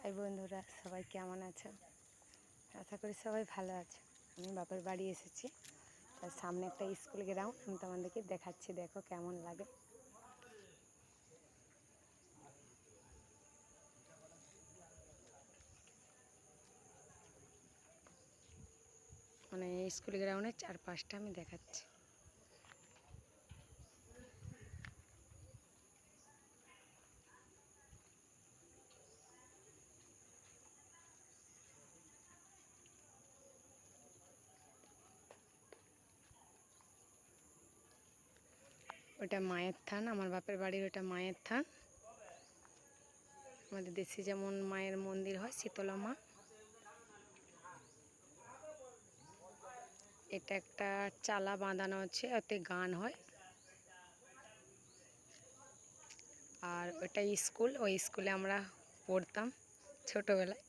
High বন্ধুরা, সবাই কেমন আছো? আশা করি সবাই ভালো আছো। আমি বাপের বাড়ি এসেছি, তার সামনে একটা স্কুল গ্রাউন্ড আমি তোমাদেরকে দেখাচ্ছি, দেখো কেমন লাগে। মানে স্কুল গ্রাউন্ডের চারপাশটা আমি দেখাচ্ছি। ওটা মায়ের থান, আমার বাপের বাড়ির ওটা মায়ের থান। আমাদের দেশে যেমন মায়ের মন্দির হয়, শীতলা মা। এটা একটা চালা বাঁধানো আছে, ওতে গান হয়। আর ওটা স্কুল, ওই স্কুলে আমরা পড়তাম ছোটোবেলায়।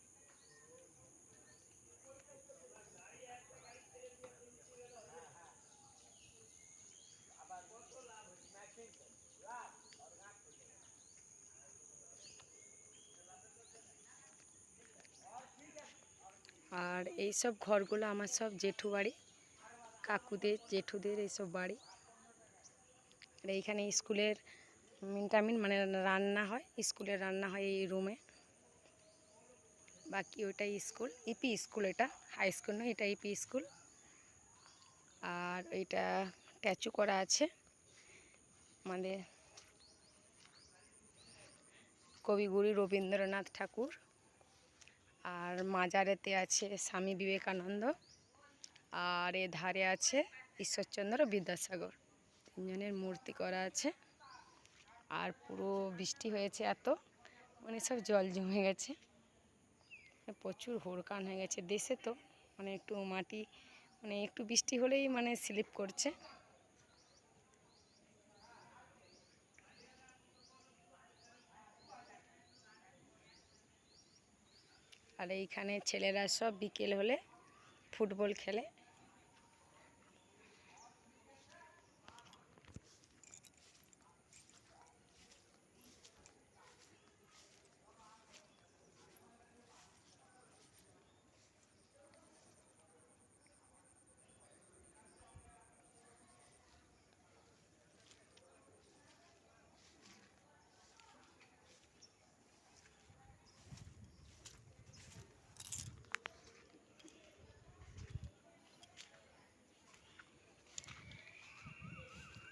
আর এই সব ঘরগুলো আমার সব জেঠু বাড়ি, কাকুদের জেঠুদের এইসব বাড়ি। আর এইখানে স্কুলের মিনটামিন মানে রান্না হয়, স্কুলের রান্না হয় এই রুমে। বাকি ওইটাই স্কুল, ইপি স্কুল, এটা হাই স্কুল নয়, এটা ইপি স্কুল। আর এইটা স্ট্যাচু করা আছে আমাদের কবিগুরু রবীন্দ্রনাথ ঠাকুর। আর মাজারেতে আছে স্বামী বিবেকানন্দ। আর এ ধারে আছে ঈশ্বরচন্দ্র বিদ্যাসাগর, তিনজনের মূর্তি করা আছে। আর পুরো বৃষ্টি হয়েছে, এত মানে সব জল জমে গেছে, প্রচুর হুড়কান হয়ে গেছে। দেশে তো মানে একটু মাটি, মানে একটু বৃষ্টি হলেই মানে স্লিপ করছে। আর এইখানে ছেলেরা সব বিকেল হলে ফুটবল খেলে।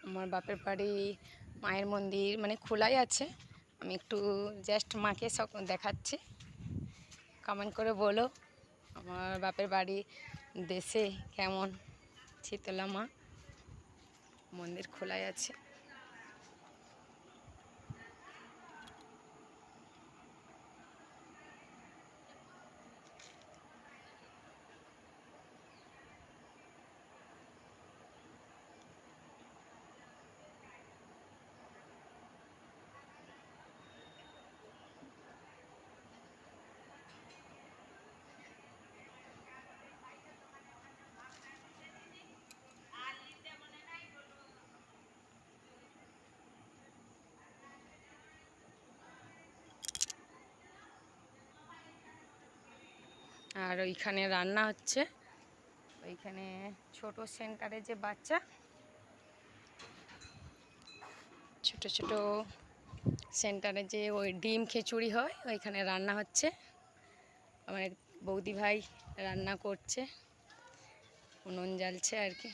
আমার বাপের বাড়ি মায়ের মন্দির মানে খোলাই আছে। আমি একটু জাস্ট মাকে সব দেখাচ্ছি, কমেন্ট করে বলো আমার বাপের বাড়ি দেশে কেমন। শীতলা মা মন্দির খোলাই আছে। আর ওইখানে রান্না হচ্ছে, ওইখানে ছোট সেন্টারে যে বাচ্চা ছোট ছোট সেন্টারে যে ওই ডিম খিচুড়ি হয়, ওইখানে রান্না হচ্ছে। আমার এক বৌদি ভাই রান্না করছে, উনুন জ্বালছে আর কি,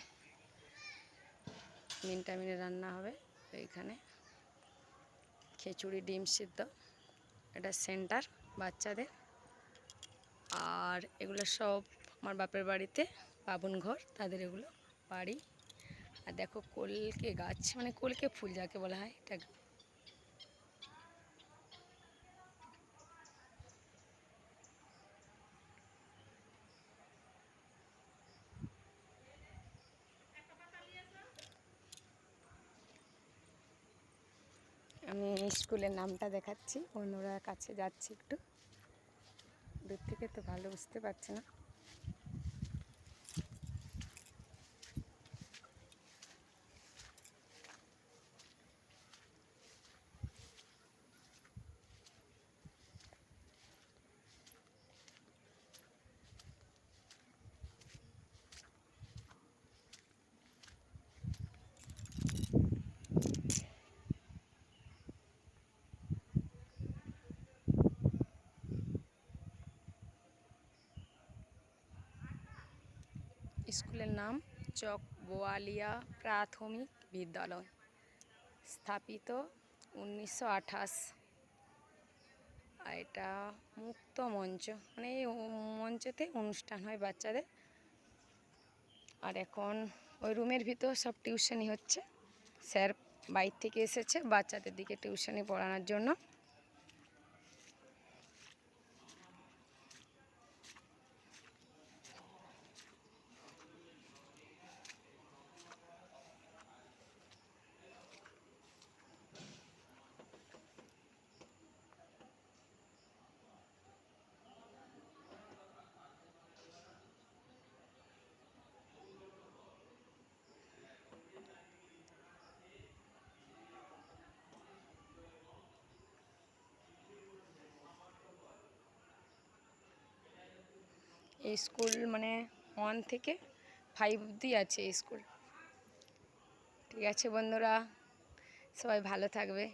মিনটামিনে রান্না হবে। এইখানে খিচুড়ি ডিম সিদ্ধ, এটা সেন্টার বাচ্চাদের। আর এগুলো সব আমার বাপের বাড়িতে বাবুন ঘর, তাদের এগুলো বাড়ি। আর দেখো কলকে গাছ, মানে কলকে ফুল যাকে বলা হয়, এটা আমি স্কুলের নামটা দেখাচ্ছি, অন্যরা কাছে যাচ্ছি একটু দূর থেকে, তো ভালো বুঝতে পারছি না। স্কুলের নাম চক বোয়ালিয়া প্রাথমিক বিদ্যালয়, স্থাপিত 1928। আর এটা মুক্ত মঞ্চ, মানে এই মঞ্চেতে অনুষ্ঠান হয় বাচ্চাদের। আর এখন ওই রুমের ভিতর সব টিউশনি হচ্ছে, স্যার বাইরে থেকে এসেছে বাচ্চাদের দিকে টিউশনি পড়ানোর জন্য। এই স্কুল মানে 1 থেকে 5 অবধি আছে এই স্কুল। ঠিক আছে বন্ধুরা, সবাই ভালো থাকবে।